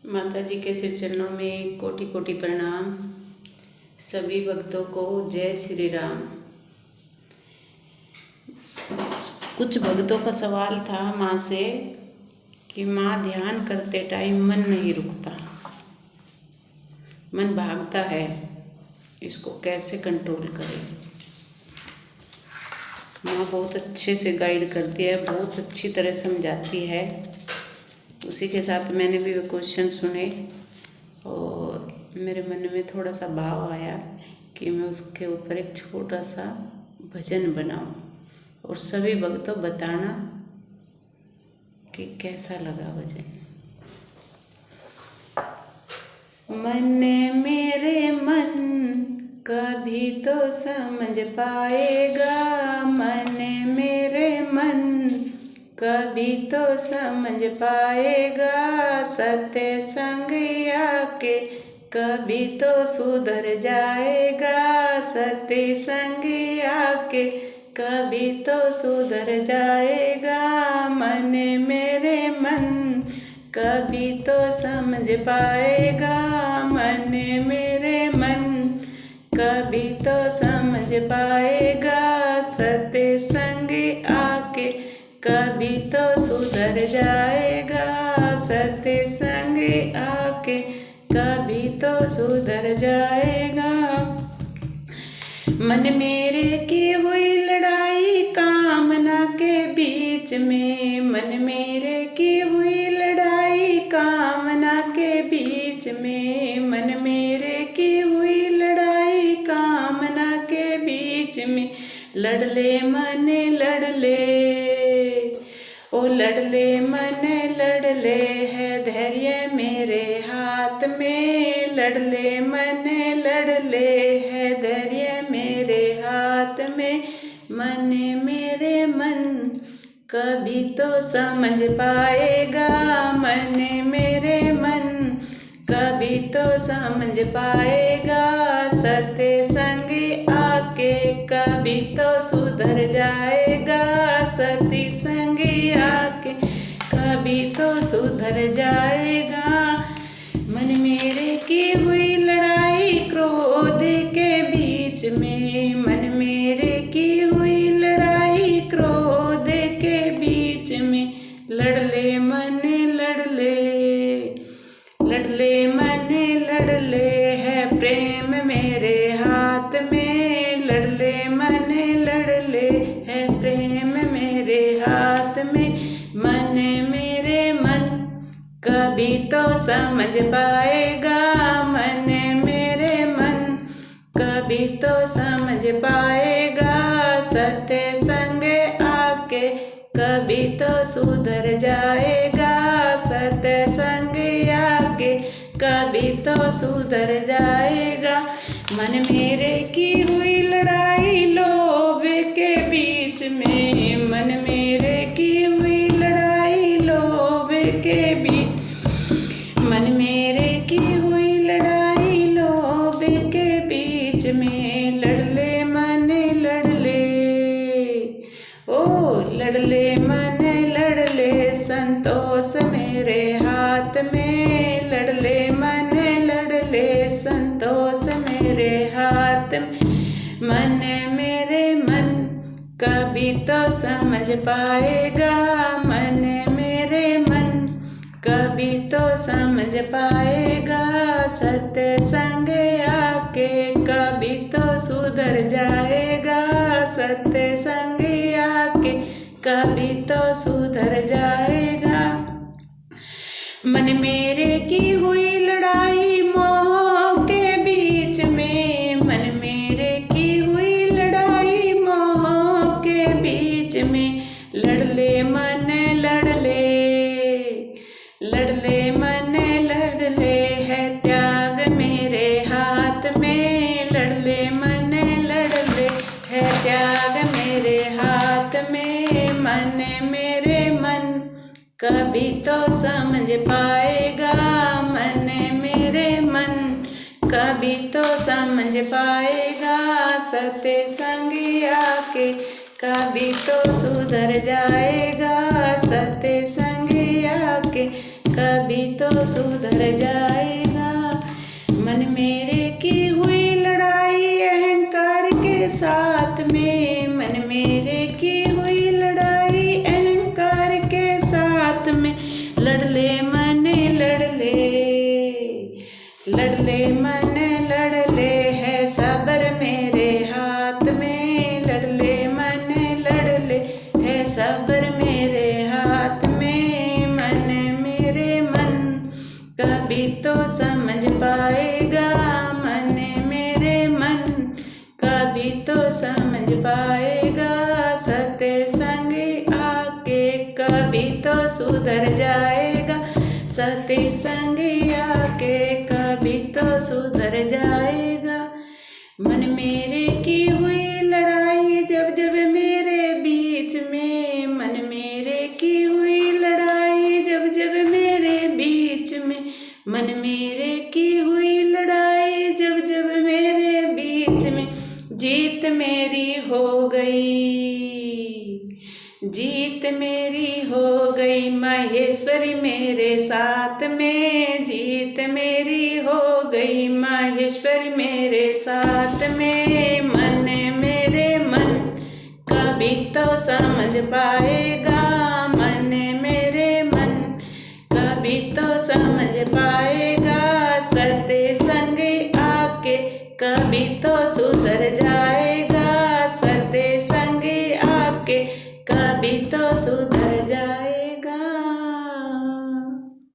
माता जी के सिर चरणों में कोटि कोटि प्रणाम। सभी भक्तों को जय श्री राम। कुछ भक्तों का सवाल था माँ से कि माँ ध्यान करते टाइम मन नहीं रुकता, मन भागता है, इसको कैसे कंट्रोल करें। माँ बहुत अच्छे से गाइड करती है, बहुत अच्छी तरह समझाती है। उसी के साथ मैंने भी वो क्वेश्चन सुने और मेरे मन में थोड़ा सा भाव आया कि मैं उसके ऊपर एक छोटा सा भजन बनाऊं और सभी भक्तों बताना कि कैसा लगा भजन। मन मेरे मन कभी तो समझ पाएगा, मन मेरे मन कभी तो समझ पाएगा, सत्य संग आके कभी तो सुधर जाएगा, सत्य संग आके कभी तो सुधर जाएगा। मन मेरे मन कभी तो समझ पाएगा, मन मेरे मन कभी तो समझ पाएगा, सत्य संग आके कभी तो सुधर जाएगा, सत्य संग आके कभी तो सुधर जाएगा। मन मेरे की हुई लड़ाई कामना के बीच में, मन मेरे की हुई लड़ाई कामना के बीच में, मन मेरे की हुई लड़ाई कामना के बीच में, लड़ले मन लड़ले ओ लड़ले मन लड़ले है धैर्य मेरे हाथ में, लड़ले मन लड़ले है धैर्य मेरे हाथ में। मन मेरे मन कभी तो समझ पाएगा, मन मेरे मन कभी तो समझ पाएगा, सत्य संग आके कभी तो सुधर जाएगा, सत्य संग आके कभी तो सुधर जाएगा। मन मेरे की हुई लड़ाई क्रोध के बीच में, मन मेरे की हुई लड़ाई क्रोध के बीच में, लड़ले मन लड़ले लड़ले मन लड़ले है प्रेम मेरे हाथ में, लड़ले मन लड़ले है प्रेम मेरे हाथ में। मन मेरे मन कभी तो समझ पाएगा, मन मेरे मन कभी तो समझ पाएगा, सत्य संग आके कभी तो सुधर जाएगा, सत्य संग आके कभी तो सुधर जाएगा। मन मेरे की हुई लड़ाई लोभ के बीच में, मन मेरे की हुई लड़ाई लोभ के बीच, मन मेरे की हुई लड़ाई लोभ के बीच में, लड़ले मन लड़ले ओ लड़ले मन लड़ले संतोष मेरे हाथ में, लड़ले मन लड़ले संतोष मेरे हाथ में। मन मेरे मन कभी तो समझ पाएगा, मन मेरे मन कभी तो समझ पाएगा, सत्य संग आके कभी तो सुधर जाएगा, सत्य संग आके कभी तो सुधर जाएगा। मन मेरे की हुई लड़ाई मोह के बीच में, मन मेरे की हुई लड़ाई मोह के बीच में, लड़ले मन लड़ले लड़ले मन लड़ले है त्याग मेरे हाथ में, लड़ले मन लड़ले है त्याग मेरे हाथ में। मन मेरे मन कभी तो समझ पाएगा, मन मेरे मन कभी तो समझ पाएगा, सत्य संग आके कभी तो सुधर जाएगा, सत्य संग आके कभी तो सुधर जाएगा। मन मेरे की हुई लड़ाई अहंकार के साथ में, मन मेरे की हुई लड़ाई अहंकार के साथ में। लड़ ले मन लड़ ले, लड़ ले मन लड़ ले, है सब्र मेरे हाथ में। लड़ ले मन लड़ ले, है सब्र मेरे हाथ में। मन मेरे मन कभी तो समझ पाएगा, मन मेरे मन कभी तो समझ पाएगा। सत्संग आके कभी तो सुधर जाएगा, सत्संग आके कभी तो सुधर जाएगा। मन मेरे की हुई लड़ाई जब जब मेरे बीच में, मन मेरे की हुई लड़ाई जब जब मेरे बीच में। मन मेरे की हुई लड़ाई जब जब मेरे बीच में। जीत मेरी हो गई, जीत मेरी हो गई, माहेश्वरी मेरे साथ में। जीत मेरी हो गई, माहेश्वरी मेरे साथ में। मन मेरे मन कभी तो समझ पाएगा, मन मेरे मन कभी तो समझ पाएगा। सत्संग आके कभी तो सुधर जाए।